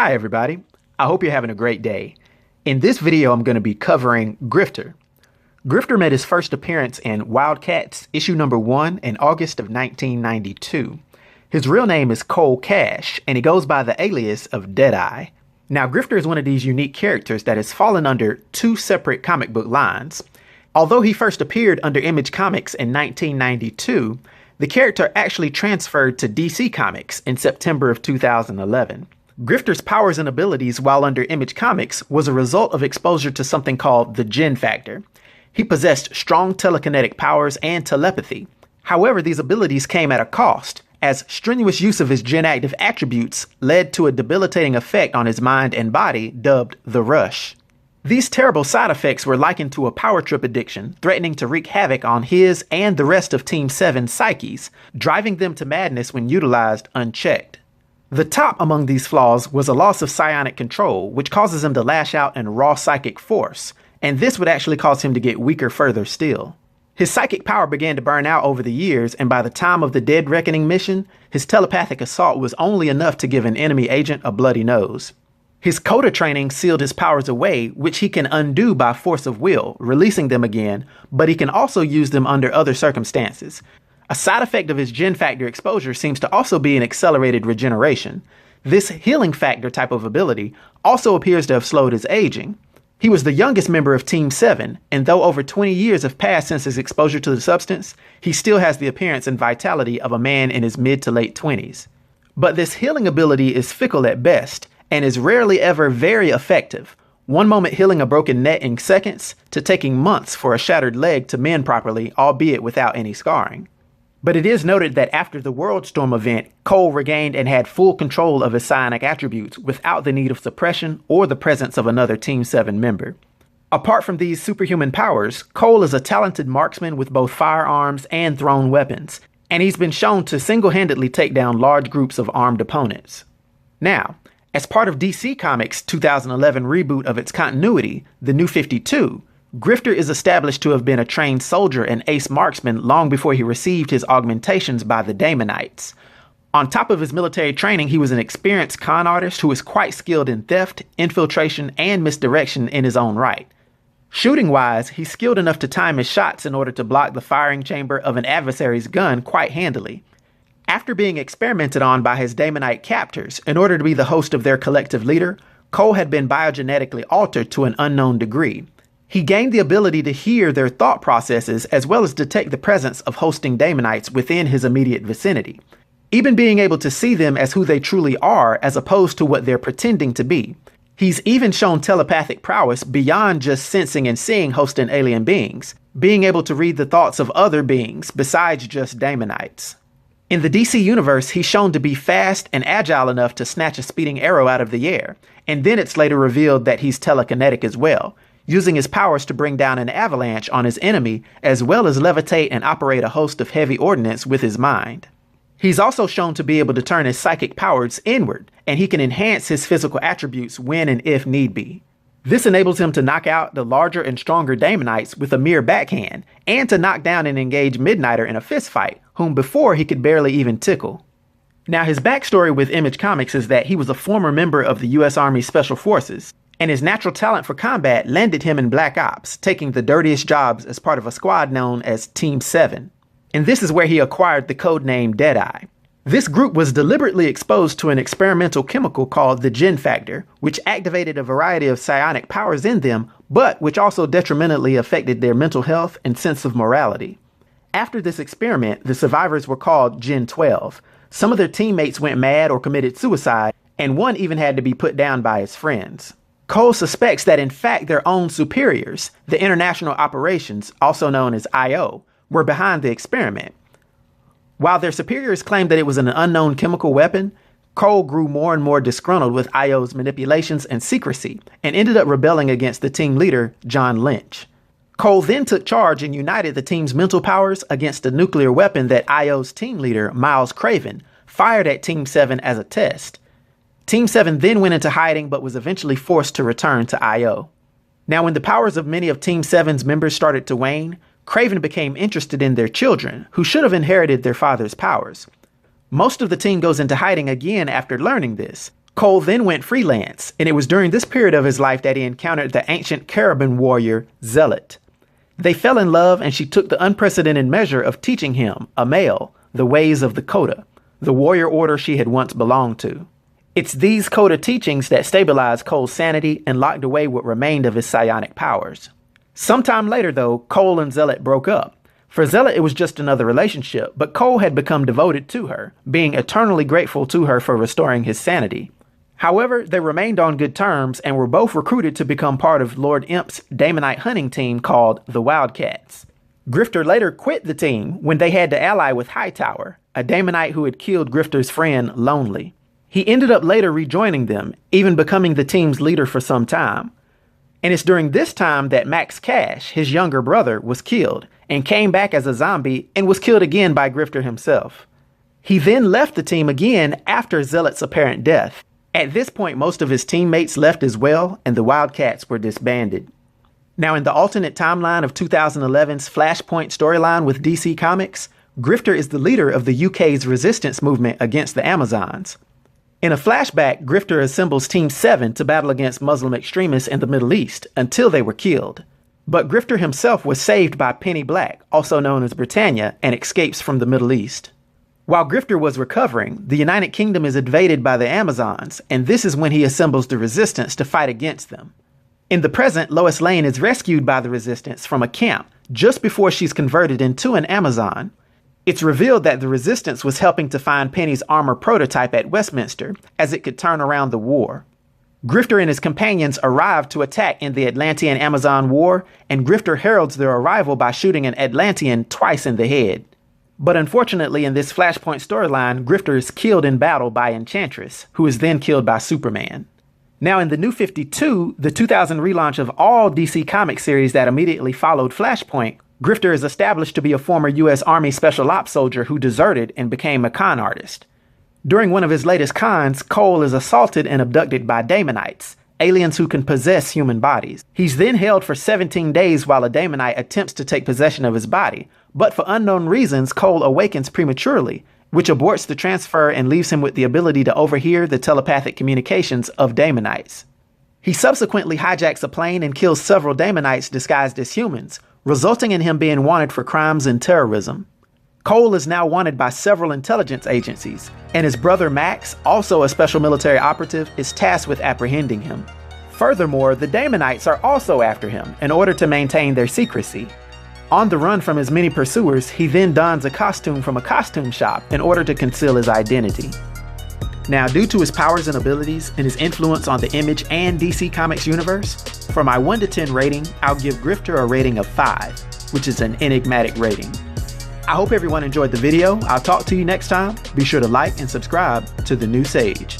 Hi everybody, I hope you're having a great day. In this video I'm going to be covering Grifter. Grifter made his first appearance in WildC.A.T.s issue number 1 in August of 1992. His real name is Cole Cash and he goes by the alias of Deadeye. Now Grifter is one of these unique characters that has fallen under two separate comic book lines. Although he first appeared under Image Comics in 1992, the character actually transferred to DC Comics in September of 2011. Grifter's powers and abilities while under Image Comics was a result of exposure to something called the Gen Factor. He possessed strong telekinetic powers and telepathy. However, these abilities came at a cost, as strenuous use of his gen-active attributes led to a debilitating effect on his mind and body dubbed the Rush. These terrible side effects were likened to a power trip addiction, threatening to wreak havoc on his and the rest of Team 7's psyches, driving them to madness when utilized unchecked. The top among these flaws was a loss of psionic control, which causes him to lash out in raw psychic force, and this would actually cause him to get weaker further still. His psychic power began to burn out over the years, and by the time of the Dead Reckoning mission, his telepathic assault was only enough to give an enemy agent a bloody nose. His coda training sealed his powers away, which he can undo by force of will, releasing them again, but he can also use them under other circumstances. A side effect of his Gen Factor exposure seems to also be an accelerated regeneration. This healing factor type of ability also appears to have slowed his aging. He was the youngest member of Team 7, and though over 20 years have passed since his exposure to the substance, he still has the appearance and vitality of a man in his mid to late 20s. But this healing ability is fickle at best, and is rarely ever very effective. One moment healing a broken neck in seconds, to taking months for a shattered leg to mend properly, albeit without any scarring. But it is noted that after the Worldstorm event, Cole regained and had full control of his psionic attributes without the need of suppression or the presence of another Team 7 member. Apart from these superhuman powers, Cole is a talented marksman with both firearms and thrown weapons, and he's been shown to single-handedly take down large groups of armed opponents. Now, as part of DC Comics' 2011 reboot of its continuity, The New 52, Grifter is established to have been a trained soldier and ace marksman long before he received his augmentations by the Daemonites. On top of his military training, he was an experienced con artist who is quite skilled in theft, infiltration, and misdirection in his own right. Shooting-wise, he's skilled enough to time his shots in order to block the firing chamber of an adversary's gun quite handily. After being experimented on by his Daemonite captors in order to be the host of their collective leader, Cole had been biogenetically altered to an unknown degree. He gained the ability to hear their thought processes as well as detect the presence of hosting Daemonites within his immediate vicinity, even being able to see them as who they truly are as opposed to what they're pretending to be. He's even shown telepathic prowess beyond just sensing and seeing hosting alien beings, being able to read the thoughts of other beings besides just Daemonites. In the DC universe, he's shown to be fast and agile enough to snatch a speeding arrow out of the air, and then it's later revealed that he's telekinetic as well, using his powers to bring down an avalanche on his enemy, as well as levitate and operate a host of heavy ordnance with his mind. He's also shown to be able to turn his psychic powers inward, and he can enhance his physical attributes when and if need be. This enables him to knock out the larger and stronger Daemonites with a mere backhand, and to knock down and engage Midnighter in a fistfight, whom before he could barely even tickle. Now his backstory with Image Comics is that he was a former member of the US Army Special Forces, and his natural talent for combat landed him in Black Ops, taking the dirtiest jobs as part of a squad known as Team 7. And this is where he acquired the codename Deadeye. This group was deliberately exposed to an experimental chemical called the Gen Factor, which activated a variety of psionic powers in them, but which also detrimentally affected their mental health and sense of morality. After this experiment, the survivors were called Gen 12. Some of their teammates went mad or committed suicide, and one even had to be put down by his friends. Cole suspects that in fact their own superiors, the International Operations, also known as I.O., were behind the experiment. While their superiors claimed that it was an unknown chemical weapon, Cole grew more and more disgruntled with I.O.'s manipulations and secrecy, and ended up rebelling against the team leader, John Lynch. Cole then took charge and united the team's mental powers against a nuclear weapon that I.O.'s team leader, Miles Craven, fired at Team 7 as a test. Team 7 then went into hiding but was eventually forced to return to I.O. Now, when the powers of many of Team 7's members started to wane, Craven became interested in their children, who should have inherited their father's powers. Most of the team goes into hiding again after learning this. Cole then went freelance, and it was during this period of his life that he encountered the ancient Carabin warrior, Zealot. They fell in love, and she took the unprecedented measure of teaching him, a male, the ways of the Coda, the warrior order she had once belonged to. It's these Coda teachings that stabilized Cole's sanity and locked away what remained of his psionic powers. Sometime later, though, Cole and Zealot broke up. For Zealot, it was just another relationship, but Cole had become devoted to her, being eternally grateful to her for restoring his sanity. However, they remained on good terms and were both recruited to become part of Lord Imp's Daemonite hunting team called the WildC.A.T.s. Grifter later quit the team when they had to ally with Hightower, a Daemonite who had killed Grifter's friend Lonely. He ended up later rejoining them, even becoming the team's leader for some time. And it's during this time that Max Cash, his younger brother, was killed and came back as a zombie and was killed again by Grifter himself. He then left the team again after Zealot's apparent death. At this point, most of his teammates left as well, and the WildC.A.T.s were disbanded. Now, in the alternate timeline of 2011's Flashpoint storyline with DC Comics, Grifter is the leader of the UK's resistance movement against the Amazons. In a flashback, Grifter assembles Team 7 to battle against Muslim extremists in the Middle East until they were killed. But Grifter himself was saved by Penny Black, also known as Britannia, and escapes from the Middle East. While Grifter was recovering, the United Kingdom is invaded by the Amazons, and this is when he assembles the resistance to fight against them. In the present, Lois Lane is rescued by the resistance from a camp just before she's converted into an Amazon. It's revealed that the resistance was helping to find Penny's armor prototype at Westminster, as it could turn around the war. Grifter and his companions arrive to attack in the Atlantean-Amazon War, and Grifter heralds their arrival by shooting an Atlantean twice in the head. But unfortunately, in this Flashpoint storyline, Grifter is killed in battle by Enchantress, who is then killed by Superman. Now, in the New 52, the 2000 relaunch of all DC Comics series that immediately followed Flashpoint, Grifter is established to be a former U.S. Army Special Ops soldier who deserted and became a con artist. During one of his latest cons, Cole is assaulted and abducted by Daemonites, aliens who can possess human bodies. He's then held for 17 days while a Daemonite attempts to take possession of his body, but for unknown reasons, Cole awakens prematurely, which aborts the transfer and leaves him with the ability to overhear the telepathic communications of Daemonites. He subsequently hijacks a plane and kills several Daemonites disguised as humans, resulting in him being wanted for crimes and terrorism. Cole is now wanted by several intelligence agencies, and his brother Max, also a special military operative, is tasked with apprehending him. Furthermore, the Daemonites are also after him in order to maintain their secrecy. On the run from his many pursuers, he then dons a costume from a costume shop in order to conceal his identity. Now, due to his powers and abilities and his influence on the Image and DC Comics universe, for my 1 to 10 rating, I'll give Grifter a rating of 5, which is an enigmatic rating. I hope everyone enjoyed the video. I'll talk to you next time. Be sure to like and subscribe to The New Sage.